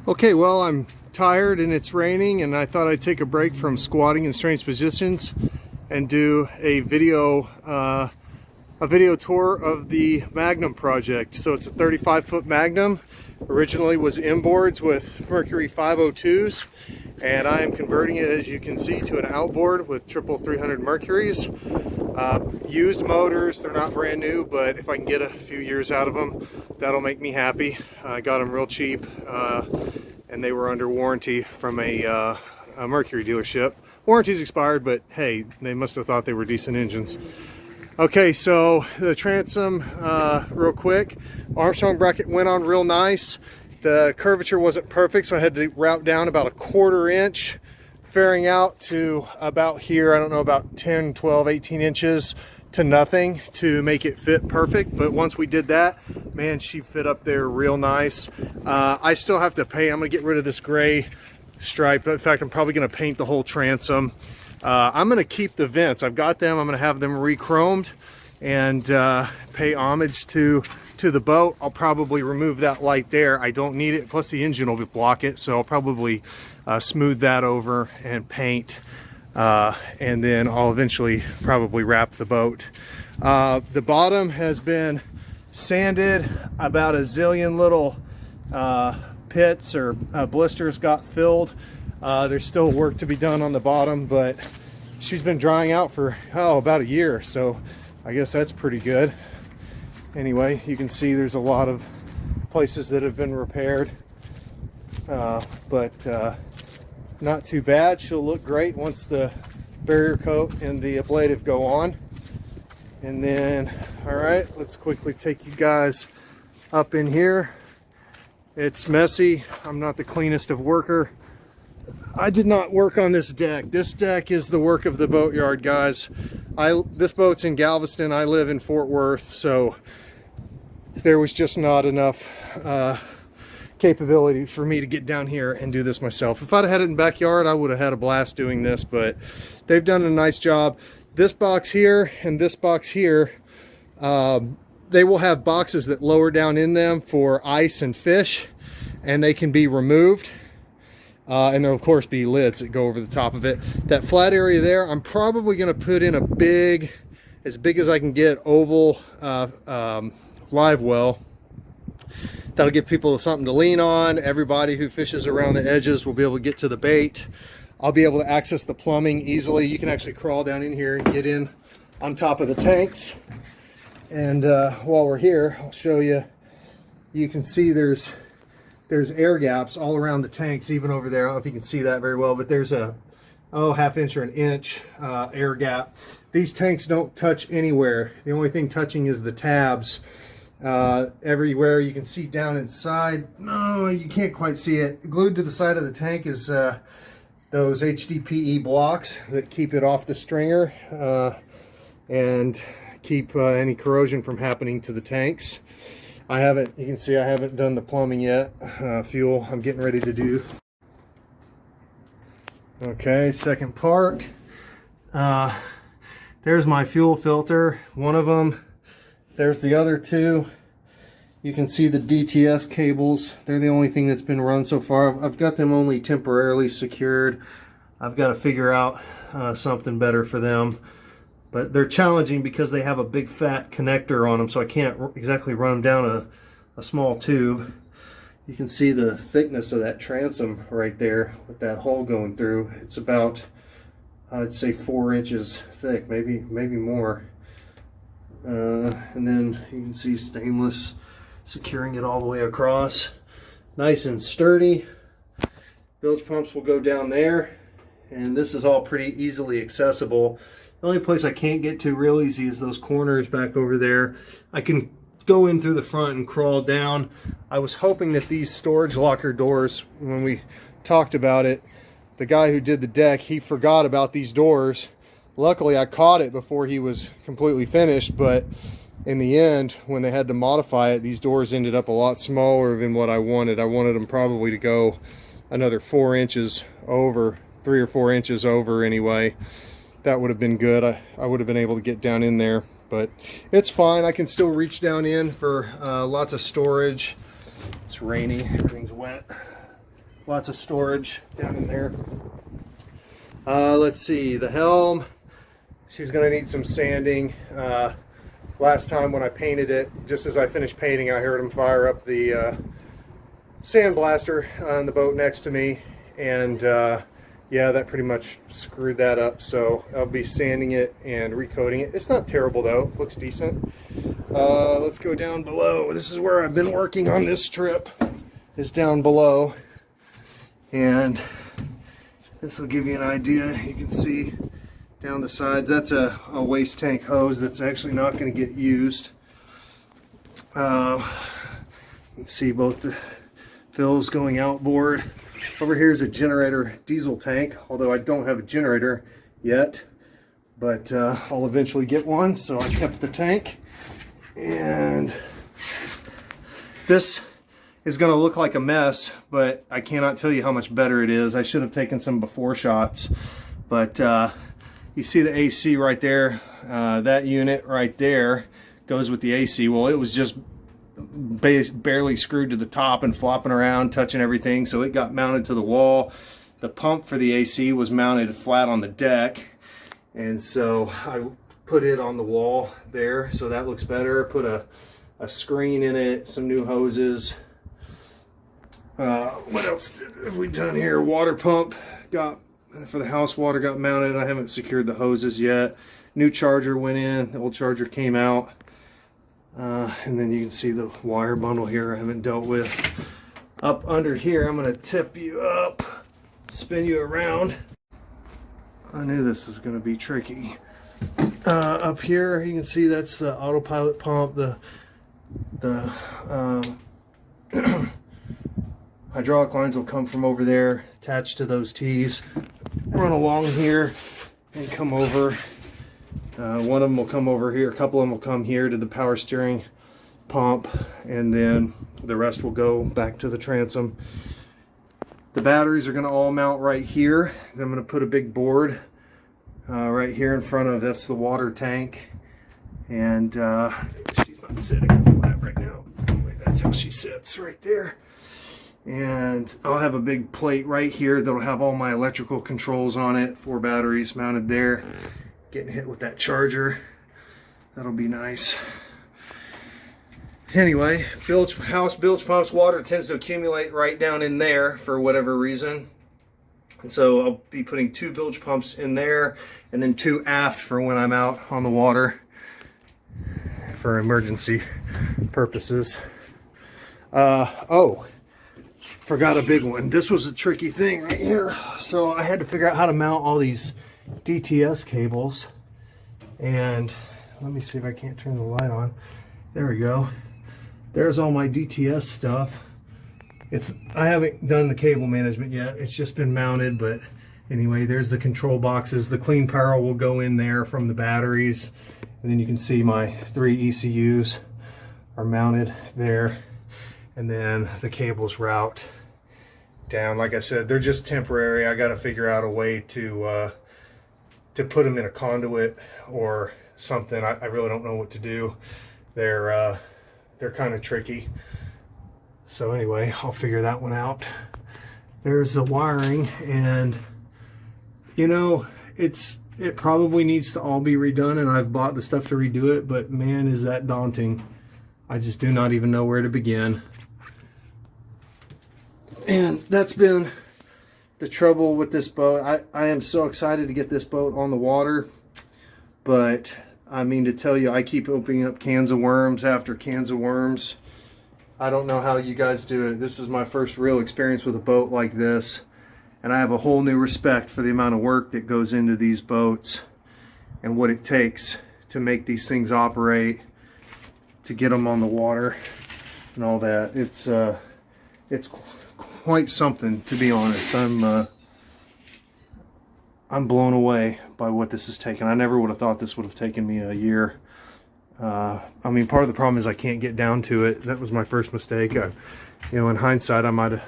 Okay, well, I'm tired and it's raining, and I thought I'd take a break from squatting in strange positions and do a video tour of the Magnum project. So it's a 35-foot Magnum. Originally was inboards with Mercury 502s, and I am converting it, as you can see, to an outboard with triple 300 Mercuries. Used motors, they're not brand new, but if I can get a few years out of them, that'll make me happy. I got them real cheap, and they were under warranty from a Mercury dealership. Warranty's expired, but hey, they must have thought they were decent engines. Okay, so the transom, real quick. Armstrong bracket went on real nice. The curvature wasn't perfect, so I had to route down about a 1/4 inch, fairing out to about here. I don't know, about 10, 12, 18 inches to nothing to make it fit perfect. But once we did that, man, she fit up there real nice. I still have to paint. I'm gonna get rid of this gray stripe. In fact, I'm probably gonna paint the whole transom. I'm gonna keep the vents. I've got them. I'm gonna have them re-chromed and pay homage to the boat. I'll probably remove that light there. I don't need it. Plus the engine will block it, so I'll probably smooth that over and paint. And then I'll eventually probably wrap the boat. The bottom has been sanded. About a zillion little pits or blisters got filled. There's still work to be done on the bottom, but she's been drying out for about a year, so I guess that's pretty good. Anyway, you can see there's a lot of places that have been repaired, but not too bad. She'll look great once the barrier coat and the ablative go on. And then, all right, let's quickly take you guys up in here. It's messy. I'm not the cleanest of worker. I did not work on this deck. This deck is the work of the boatyard, guys. This boat's in Galveston. I live in Fort Worth, so there was just not enough capability for me to get down here and do this myself. If I'd had it in the backyard, I would have had a blast doing this, but they've done a nice job. This box here and this box here, they will have boxes that lower down in them for ice and fish, and they can be removed. And there'll of course be lids that go over the top of it. That flat area there, I'm probably going to put in a big, as big as I can get, oval live well. That'll give people something to lean on. Everybody who fishes around the edges will be able to get to the bait. I'll be able to access the plumbing easily. You can actually crawl down in here and get in on top of the tanks. And while we're here, I'll show you. You can see there's air gaps all around the tanks, even over there. I don't know if you can see that very well, but there's a half inch or an inch air gap. These tanks don't touch anywhere. The only thing touching is the tabs. Everywhere you can see down inside. No, you can't quite see it. Glued to the side of the tank is those HDPE blocks that keep it off the stringer and keep any corrosion from happening to the tanks. You can see I haven't done the plumbing yet. Fuel I'm getting ready to do. Okay, second part. There's my fuel filter, one of them. There's the other two. You can see the DTS cables. They're the only thing that's been run so far. I've got them only temporarily secured. I've got to figure out something better for them. But they're challenging because they have a big fat connector on them, so I can't exactly run them down a small tube. You can see the thickness of that transom right there with that hole going through. It's about, I'd say, 4 inches thick, maybe more. And then you can see stainless securing it all the way across. Nice and sturdy. Bilge pumps will go down there, and this is all pretty easily accessible. The only place I can't get to real easy is those corners back over there. I can go in through the front and crawl down. I was hoping that these storage locker doors, when we talked about it, the guy who did the deck, he forgot about these doors. Luckily, I caught it before he was completely finished, but in the end, when they had to modify it, these doors ended up a lot smaller than what I wanted. I wanted them probably to go another 4 inches over, 3 or 4 inches over anyway. That would have been good. I would have been able to get down in there, but it's fine. I can still reach down in for lots of storage. It's raining, everything's wet. Lots of storage down in there. Let's see, the helm, she's gonna need some sanding. Last time when I painted it, just as I finished painting, I heard him fire up the sandblaster on the boat next to me, and yeah, that pretty much screwed that up. So I'll be sanding it and recoating it. It's not terrible though, it looks decent. Let's go down below. This is where I've been working on this trip, is down below, and this will give you an idea. You can see down the sides, that's a waste tank hose that's actually not going to get used. You can see both the fills going outboard. Over here is a generator diesel tank, although I don't have a generator yet, but I'll eventually get one, so I kept the tank. And this is going to look like a mess, but I cannot tell you how much better it is. I should have taken some before shots, but you see the AC right there. That unit right there goes with the AC. Well, it was just barely screwed to the top and flopping around, touching everything, so it got mounted to the wall. The pump for the AC was mounted flat on the deck, and so I put it on the wall there, so that looks better. Put a screen in it, some new hoses. What else have we done here? Water pump got for the house water got mounted. I haven't secured the hoses yet. New charger went in, the old charger came out. And then you can see the wire bundle here I haven't dealt with. Up under here, I'm going to tip you up, spin you around. I knew this was going to be tricky. Up here, you can see that's the autopilot pump. The hydraulic lines will come from over there, attached to those T's, run along here, and come over. One of them will come over here, a couple of them will come here to the power steering pump, and then the rest will go back to the transom. The batteries are going to all mount right here. Then I'm going to put a big board right here in front of, that's the water tank. And she's not sitting flat right now. Anyway, that's how she sits right there. And I'll have a big plate right here that'll have all my electrical controls on it. 4 batteries mounted there. Getting hit with that charger, that'll be nice. Anyway, house bilge pumps, water tends to accumulate right down in there for whatever reason, and so I'll be putting 2 bilge pumps in there and then 2 aft for when I'm out on the water for emergency purposes. Oh, forgot a big one. This was a tricky thing right here, so I had to figure out how to mount all these DTS cables. And let me see if I can't turn the light on. There we go. There's all my DTS stuff. I haven't done the cable management yet. It's just been mounted, but anyway, there's the control boxes. The clean power will go in there from the batteries, and then you can see my 3 ECUs are mounted there, and then the cables route down. Like I said, they're just temporary. I got to figure out a way to put them in a conduit or something. I really don't know what to do. They're kind of tricky. So anyway, I'll figure that one out. There's the wiring, and you know, it probably needs to all be redone, and I've bought the stuff to redo it, but man, is that daunting. I just do not even know where to begin. And that's been the trouble with this boat. I am so excited to get this boat on the water, but I mean to tell you, I keep opening up cans of worms after cans of worms. I don't know how you guys do it. This is my first real experience with a boat like this, and I have a whole new respect for the amount of work that goes into these boats and what it takes to make these things operate, to get them on the water and all that. It's quite something, to be honest. I'm blown away by what this has taken. I never would have thought this would have taken me a year. I mean, part of the problem is I can't get down to it. That was my first mistake. You know, in hindsight, I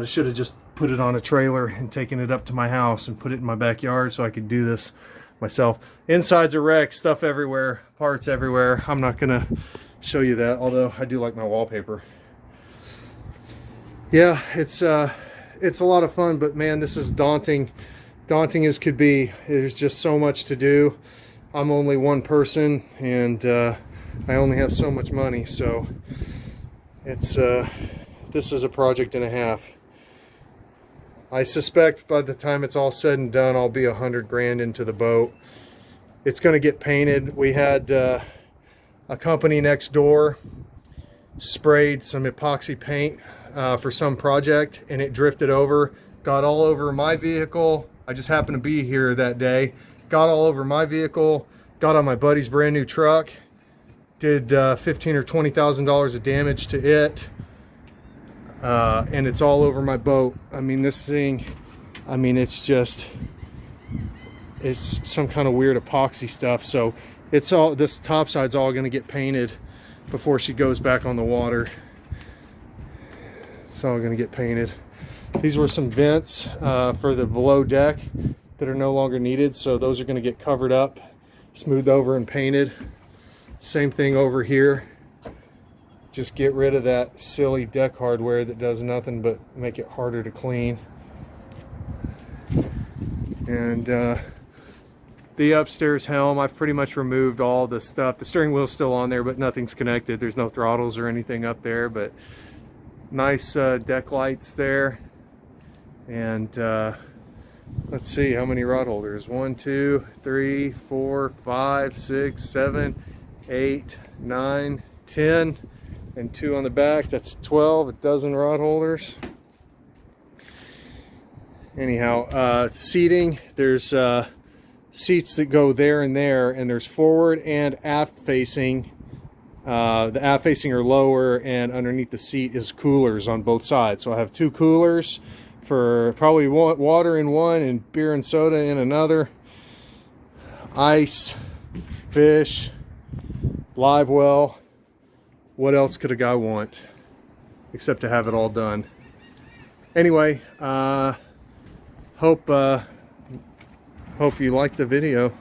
should have just put it on a trailer and taken it up to my house and put it in my backyard so I could do this myself. Insides are wrecked, stuff everywhere, parts everywhere. I'm not gonna show you that, although I do like my wallpaper. Yeah, it's it's a lot of fun, but man, this is daunting as could be. There's just so much to do. I'm only one person, and I only have so much money, so it's this is a project and a half. I suspect by the time it's all said and done, I'll be 100 grand into the boat. It's going to get painted. We had a company next door sprayed some epoxy paint for some project, and it drifted over, got all over my vehicle. I just happened to be here that day. Got all over my vehicle, got on my buddy's brand new truck, did $15,000 or $20,000 of damage to it. And it's all over my boat. I mean, this thing, I mean, it's some kind of weird epoxy stuff. So it's all, this top side's all going to get painted before she goes back on the water. It's all going to get painted. These were some vents for the below deck that are no longer needed. So those are going to get covered up, smoothed over, and painted. Same thing over here. Just get rid of that silly deck hardware that does nothing but make it harder to clean. And the upstairs helm, I've pretty much removed all the stuff. The steering wheel's still on there, but nothing's connected. There's no throttles or anything up there, but nice deck lights there. And let's see, how many rod holders? 1, 2, 3, 4, 5, 6, 7, 8, 9, 10. And 2 on the back. That's 12, a dozen rod holders. Anyhow, seating, there's seats that go there, and there's forward and aft facing. The aft facing are lower, and underneath the seat is coolers on both sides. So I have 2 coolers for probably water in one and beer and soda in another. Ice, fish, live well. What else could a guy want except to have it all done? Anyway, hope you liked the video.